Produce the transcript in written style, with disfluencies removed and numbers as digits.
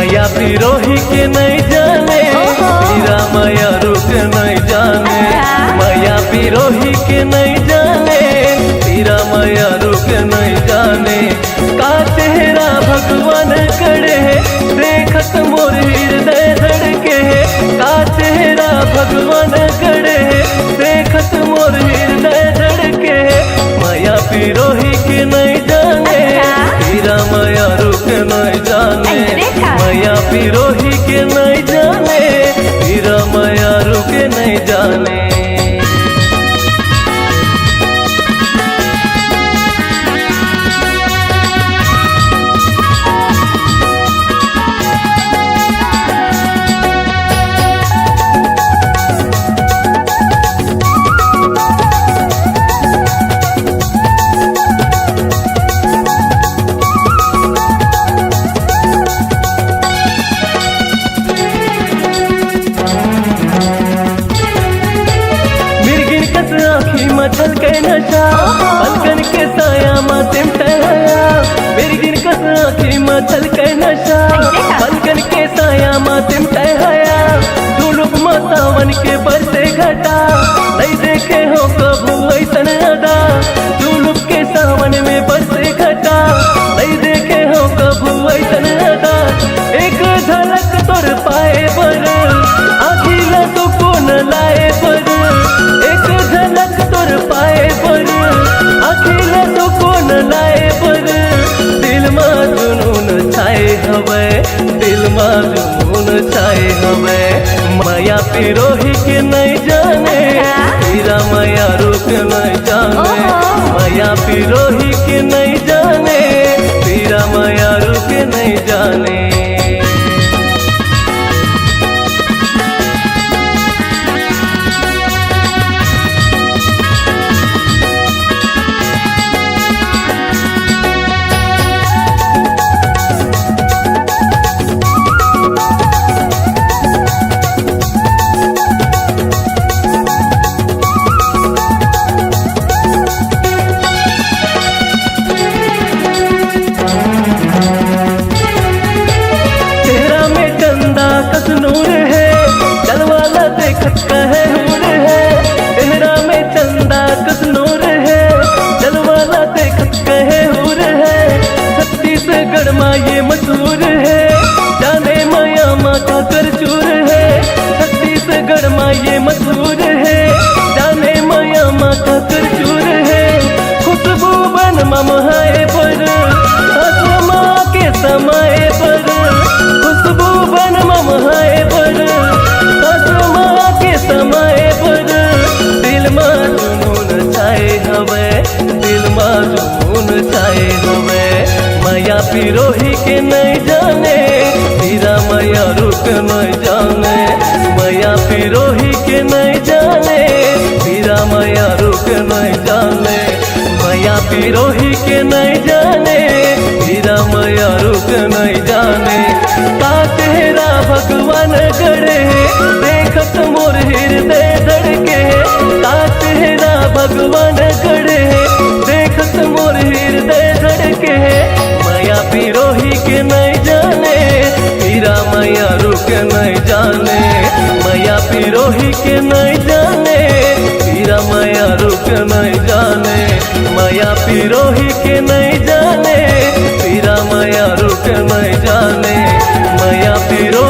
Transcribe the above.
मैया पिरोही के नहीं जाने, हीरा मैया रुक नहीं जाने। मैया पिरोही के नहीं जाने, हीरा मैया रुक नहीं जाने। का चेहरा भगवान करे देखत मोर हृदय धड़के। का चेहरा भगवान करे देखत मोर हृदय धड़के। मैया पिरोही के नहीं जाने, हीरा मैया रुक नहीं जाने। मैया पिरोही के नहीं जाने, हीरा मैया रुक नहीं जाने। आँखी मचल के नशा, पलकन के साया मातिम ठहराया। मेरी गिन कस आँखी मचल के नशा, पलकन के साया मातिम ठहराया। झुलुक मातावन के बरसे घटा, नहीं देखे हो कबू ऐसन अदा। झुलुक के सावन में बरसे घटा, नहीं देखे हो कबू ऐसन अदा। एक झलक तोर पाए बर, आखिला तो कौन लाए बर। एक झलक तोर पाए बर, अखिला तो कौन लाए बर। दिल मा जुनून छाए हवे, दिल मा जुनून छाए हवे। मैया पिरोही के नहीं जाने, हीरा मैया रुक नहीं जाने। मैया पिरोही के नहीं जाने, हीरा मैया रुक नहीं जाने। नूर है जलवाला देखत कहे हूर है। तेहरा में चंदा कस नूर है, जलवाला देखत कहे हूर है। छत्तीसगढ़ माँ ये मशहूर है, जाने माया माँ का कर चूर है। छत्तीसगढ़ माँ ये मशहूर है, जाने माया माँ का कर चूर है। खुशबू बन ममहाए पर, माँ के समाए पर। खुशबू बन ममहाए पर, माँ के समाए पर। दिल मा जुनून छाए हवे, दिल मा जुनून छाए हवे। मैया पिरोही के नहीं जाने, हीरा मैया रुक नहीं जाने। मैया पिरोही के नहीं जाने, हीरा मैया रुक नहीं जाने। मैया पिरोही के नहीं जाने, हीरा मैया रुक नहीं जाने। का चेहरा भगवान करे देखत मोर हृदय धड़के। का चेहरा भगवान करे देखत मोर हृदय धड़के। मैया पिरोही के नहीं जाने, हीरा मैया रुक नहीं जाने। मैया पिरोही के नहीं जाने, हीरा मैया रुक नहीं जाने। मैया पिरोही के नहीं जाने, हीरा मैया रुक नहीं जाने। मैया पिरो